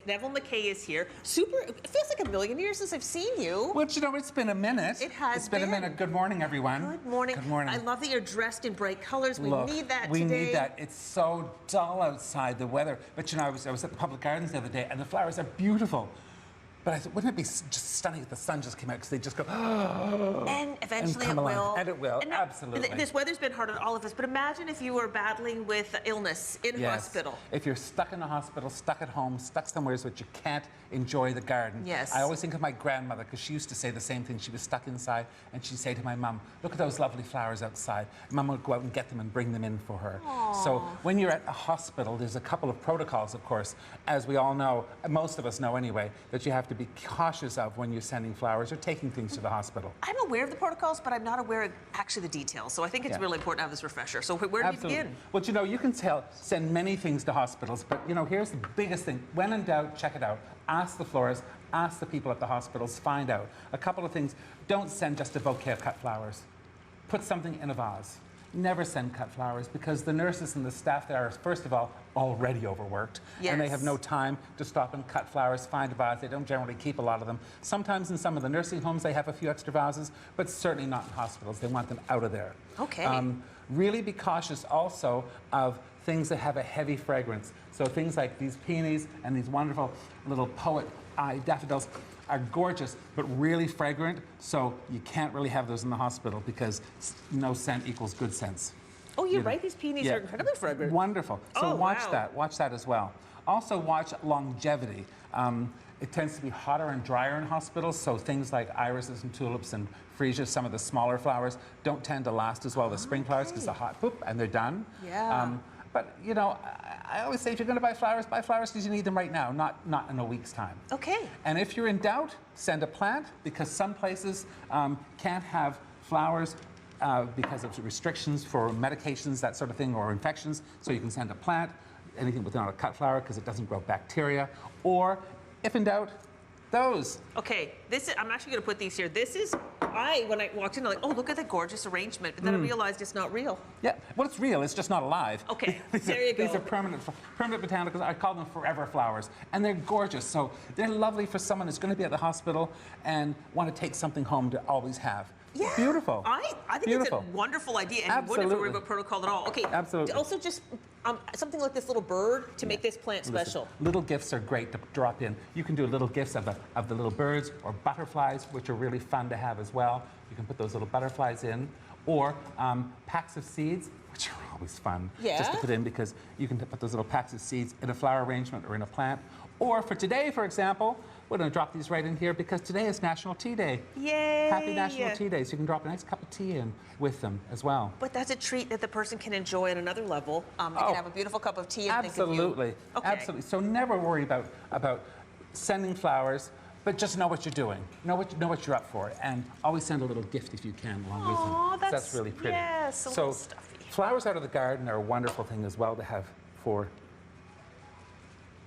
Neville MacKay is here. Super, it feels like a million years since I've seen you. Well, you know, it's been a minute. It has It's been a minute. Good morning, everyone. Good morning. Good morning. I love that you're dressed in bright colors. We Look, need that we today. need that. It's so dull outside, the weather. But you know, I was at the public gardens the other day, and the flowers are beautiful. But I thought, wouldn't it be just stunning if the sun just came out, because they just go, and eventually and it come will. alive. And it will, now, absolutely. This weather's been hard on all of us, but imagine if you were battling with illness in hospital. If you're stuck in a hospital, stuck at home, stuck somewhere so that you can't enjoy the garden. Yes. I always think of my grandmother, because she used to say the same thing. She was stuck inside, and she'd say to my mum, look at those lovely flowers outside. Mum would go out and get them and bring them in for her. Aww. So when you're at a hospital, there's a couple of protocols, of course, as we all know, most of us know anyway, that you have to be cautious of when you're sending flowers or taking things to the hospital. I'm aware of the protocols, but I'm not aware of actually the details. So I think it's really important to have this refresher. So where do you begin? Well, you know, you can send many things to hospitals, but you know, here's the biggest thing. When in doubt, check it out. Ask the florist, ask the people at the hospitals, find out. A couple of things. Don't send just a bouquet of cut flowers. Put something in a vase. Never send cut flowers, because the nurses and the staff there are, first of all, already overworked. Yes. And they have no time to stop and cut flowers, find a vase. They don't generally keep a lot of them. Sometimes in some of the nursing homes they have a few extra vases, but certainly not in hospitals. They want them out of there. Okay. Really be cautious also of things that have a heavy fragrance. So things like these peonies and these wonderful little poet eye daffodils are gorgeous, but really fragrant, so you can't really have those in the hospital, because no scent equals good sense. Oh, you're right. These peonies are incredibly fragrant. Wonderful. So watch that as well. Also watch longevity. It tends to be hotter and drier in hospitals, so things like irises and tulips and freesias, some of the smaller flowers, don't tend to last as well as spring flowers, because they're hot, poop, and they're done. Yeah. But, you know, I always say if you're going to buy flowers because you need them right now, not in a week's time. Okay. And if you're in doubt, send a plant, because some places can't have flowers because of restrictions for medications, that sort of thing, or infections. So you can send a plant, anything without a cut flower, because it doesn't grow bacteria. Or, if in doubt, those. Okay, I'm actually going to put these here. This is, when I walked in, I'm like, oh, look at that gorgeous arrangement. And then I realized it's not real. Yeah, well, it's real, it's just not alive. Okay, there you go. These are permanent botanicals. I call them forever flowers. And they're gorgeous. So they're lovely for someone who's going to be at the hospital and want to take something home to always have. Yeah. Beautiful. I think it's a wonderful idea, and you wouldn't have to worry about protocol at all. Okay. Absolutely. Also, just something like this little bird to make this plant special. Listen, little gifts are great to drop in. You can do little gifts of the little birds or butterflies, which are really fun to have as well. You can put those little butterflies in, or packs of seeds, which are always fun just to put in, because you can put those little packs of seeds in a flower arrangement or in a plant. Or for today, for example, we're going to drop these right in here, because today is National Tea Day. Yay! Happy National Tea Day. So you can drop a nice cup of tea in with them as well. But that's a treat that the person can enjoy at another level. They can have a beautiful cup of tea and absolutely. think of you. Okay. Absolutely. So never worry about sending flowers, but just know what you're doing. Know what you're up for, and always send a little gift if you can along with them. That's really pretty. Yes, a little stuffy. Flowers out of the garden are a wonderful thing as well to have for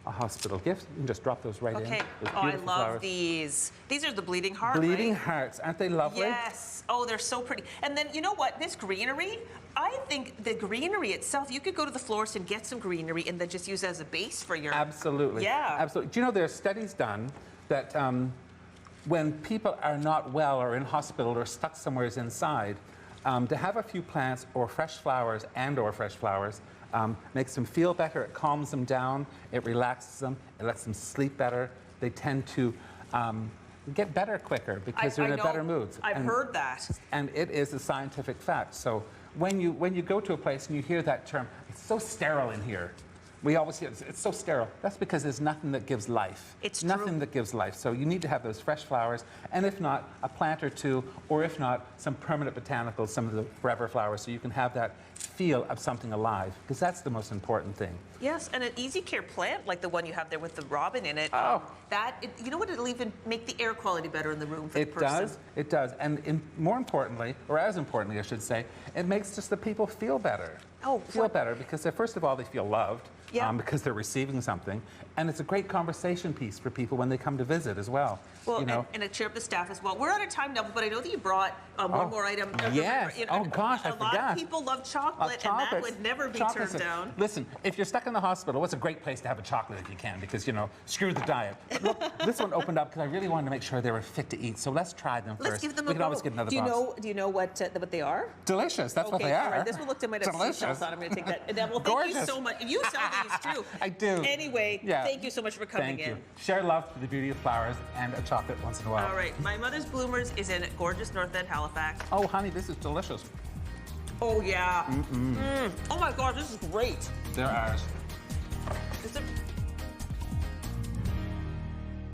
a hospital gift. You can just drop those right in. Okay. Oh, I love flowers. these. These are the bleeding heart, Bleeding hearts. Aren't they lovely? Yes. Oh, they're so pretty. And then, you know what? This greenery, I think the greenery itself, you could go to the florist and get some greenery and then just use it as a base for your... Absolutely. Yeah. Absolutely. Do you know there are studies done that when people are not well or in hospital or stuck somewhere inside, to have a few plants or fresh flowers makes them feel better, it calms them down, it relaxes them, it lets them sleep better. They tend to get better quicker because they're in a better mood. I've heard that. And it is a scientific fact. So when you go to a place and you hear that term, it's so sterile in here. We always hear it's so sterile. That's because there's nothing that gives life. It's nothing that gives life. So you need to have those fresh flowers, and if not, a plant or two, or if not, some permanent botanicals, some of the forever flowers, so you can have that feel of something alive, because that's the most important thing. Yes, and an easy care plant like the one you have there with the robin in it. You know what? It'll even make the air quality better in the room for the person. It does. And more importantly, or as importantly, I should say, it makes just the people feel better. Feel better, because first of all, they feel loved. Yeah. because they're receiving something. And it's a great conversation piece for people when they come to visit as well. Well, you know? and it cheer up the staff as well. We're out of time now, but I know that you brought one more item. Yes. You know, Oh, gosh, I A lot forgot. of people love chocolate, and that would never be turned down. Listen, if you're stuck in the hospital, what's a great place to have a chocolate if you can? Because, you know, screw the diet. But look, this one opened up because I really wanted to make sure they were fit to eat. So let's try them first. Let's give them we a can go. always get another box. Do you know what they are? Delicious. That's what they are. All right. This one looked at my Delicious. I thought I'm going to take that. And well, thank you Gorgeous. so much. You sell these too. I do. Anyway, Yeah. thank you so much for coming Thank you. in. Share love to the beauty of flowers and a chocolate once in a while. All right. My Mother's Bloomers is in gorgeous North End, Halifax. Oh, honey, this is delicious. Oh, yeah. Oh, my God. This is great. They're ours. It's a